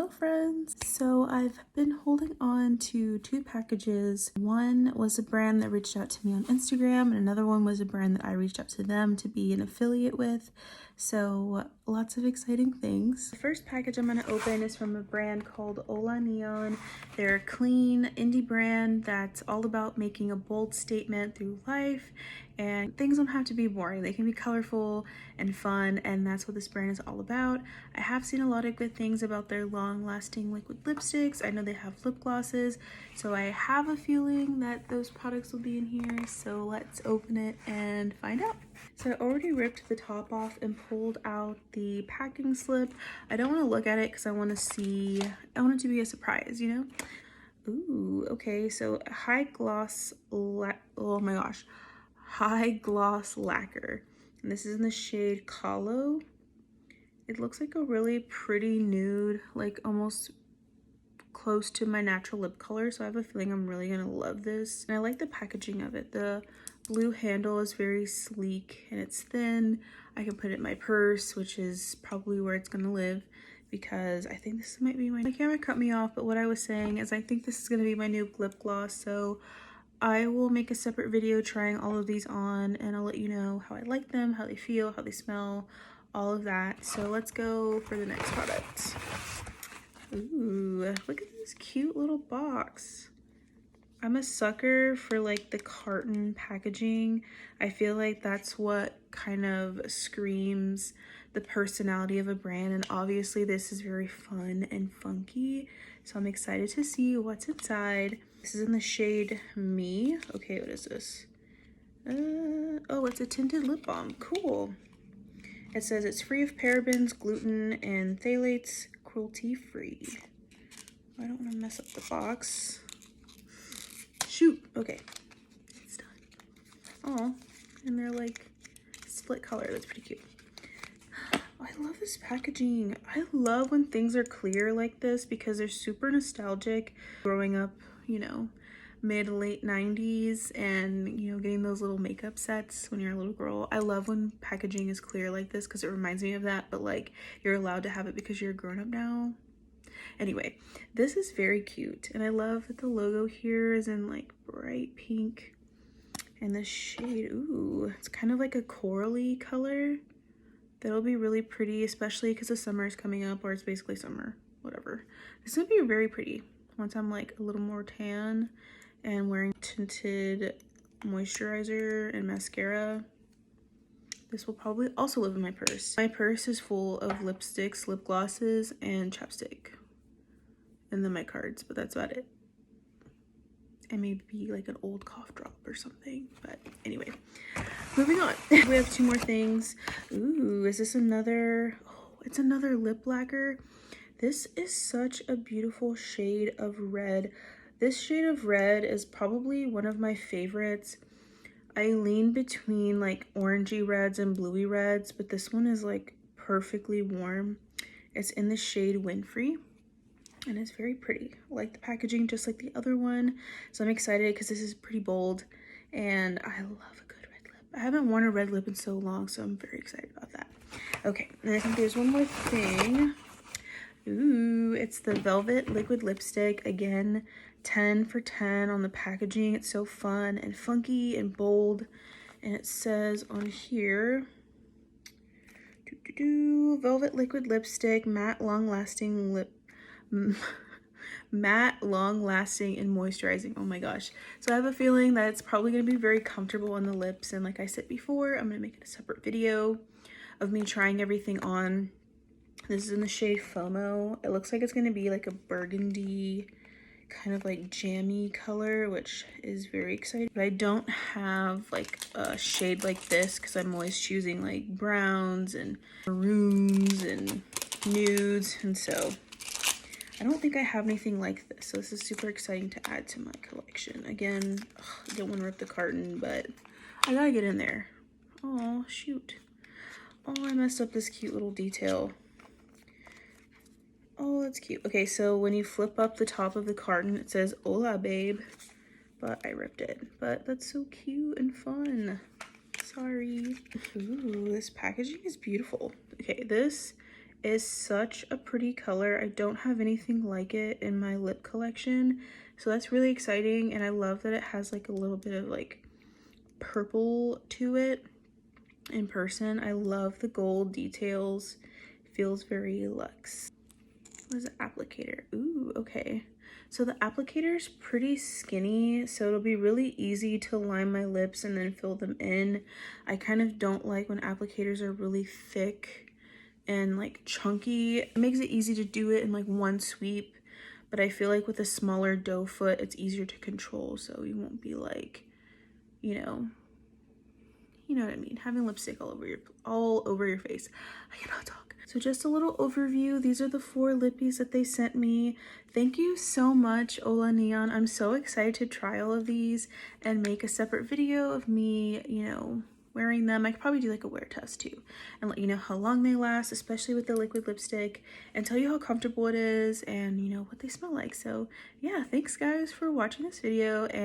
Hello friends! So I've been holding on to two packages. One was a brand that reached out to me on Instagram and another one was a brand that I reached out to them to be an affiliate with. So lots of exciting things. The first package I'm going to open is from a brand called Hola Neon. They're a clean indie brand that's all about making a bold statement through life, and things don't have to be boring. They can be colorful and fun, and that's what this brand is all about. I have seen a lot of good things about their long-lasting liquid lipsticks. I know they have lip glosses, so I have a feeling that those products will be in here. So let's open it and find out. So I already ripped the top off and pulled out the packing slip. I don't want to look at it because I want it to be a surprise, you know? Ooh, okay, so high gloss lacquer, and this is in the shade Calo. It looks like a really pretty nude, like almost close to my natural lip color, so I have a feeling I'm really gonna love this. And I like the packaging of it. The blue handle is very sleek and it's thin. I can put it in my purse, which is probably where it's gonna live, because I think this might be my camera cut me off, but what I was saying is I think this is gonna be my new lip gloss. So I will make a separate video trying all of these on, and I'll let you know how I like them, how they feel, how they smell, all of that. So let's go for the next product. Ooh, look at this cute little box. I'm a sucker for like the carton packaging. I feel like that's what kind of screams the personality of a brand, and obviously this is very fun and funky, so I'm excited to see what's inside. This is in the shade Me. Okay, what is this? Oh, it's a tinted lip balm. Cool. It says it's free of parabens, gluten, and phthalates, cruelty-free. I don't want to mess up the box. Shoot. Okay, it's done. Oh, and they're like split color. That's pretty cute. I love this packaging. I love when things are clear like this because they're super nostalgic. Growing up, you know, mid-late 90s, and you know, getting those little makeup sets when you're a little girl. I love when packaging is clear like this because it reminds me of that, but like you're allowed to have it because you're a grown-up now. Anyway, this is very cute, and I love that the logo here is in like bright pink, and the shade, ooh, it's kind of like a corally color. That'll be really pretty, especially because the summer is coming up, or it's basically summer, whatever. This is gonna be very pretty once I'm like a little more tan and wearing tinted moisturizer and mascara. This will probably also live in my purse. My purse is full of lipsticks, lip glosses, and chapstick. And then my cards, but that's about it. And maybe like an old cough drop or something. But anyway, moving on. We have two more things. Ooh, is this another? Oh, it's another lip lacquer. This is such a beautiful shade of red. This shade of red is probably one of my favorites. I lean between like orangey reds and bluey reds, but this one is like perfectly warm. It's in the shade Winfrey, and it's very pretty. I like the packaging just like the other one, so I'm excited because this is pretty bold, and I love a good red lip. I haven't worn a red lip in so long, so I'm very excited about that. Okay, and I think there's one more thing. Ooh, it's the Velvet Liquid Lipstick. Again, 10 for 10 on the packaging. It's so fun and funky and bold. And it says on here, Velvet Liquid Lipstick, matte, long-lasting matte, long-lasting, and moisturizing. Oh my gosh. So I have a feeling that it's probably going to be very comfortable on the lips. And like I said before, I'm going to make it a separate video of me trying everything on. This is in the shade FOMO. It looks like it's going to be like a burgundy, kind of like jammy color, which is very exciting. But I don't have like a shade like this because I'm always choosing like browns and maroons and nudes. And so I don't think I have anything like this. So this is super exciting to add to my collection. Again, I don't want to rip the carton, but I gotta get in there. Oh, shoot. Oh, I messed up this cute little detail. Oh, that's cute. Okay, so when you flip up the top of the carton, it says Hola, babe. But I ripped it. But that's so cute and fun. Sorry. Ooh, this packaging is beautiful. Okay, this It's such a pretty color. I don't have anything like it in my lip collection, so that's really exciting. And I love that it has like a little bit of like purple to it in person. I love the gold details. It feels very luxe. What is an applicator? Ooh, okay. So the applicator is pretty skinny, so it'll be really easy to line my lips and then fill them in. I kind of don't like when applicators are really thick and like chunky. It makes it easy to do it in like one sweep, but I feel like with a smaller doe foot, it's easier to control, so you won't be like, you know what I mean, having lipstick all over your face. I cannot talk. So just a little overview. These are the 4 lippies that they sent me. Thank you so much, Hola Neon. I'm so excited to try all of these and make a separate video of me, wearing them. I could probably do like a wear test too and let you know how long they last, especially with the liquid lipstick, and tell you how comfortable it is and what they smell like. So yeah, thanks guys for watching this video. And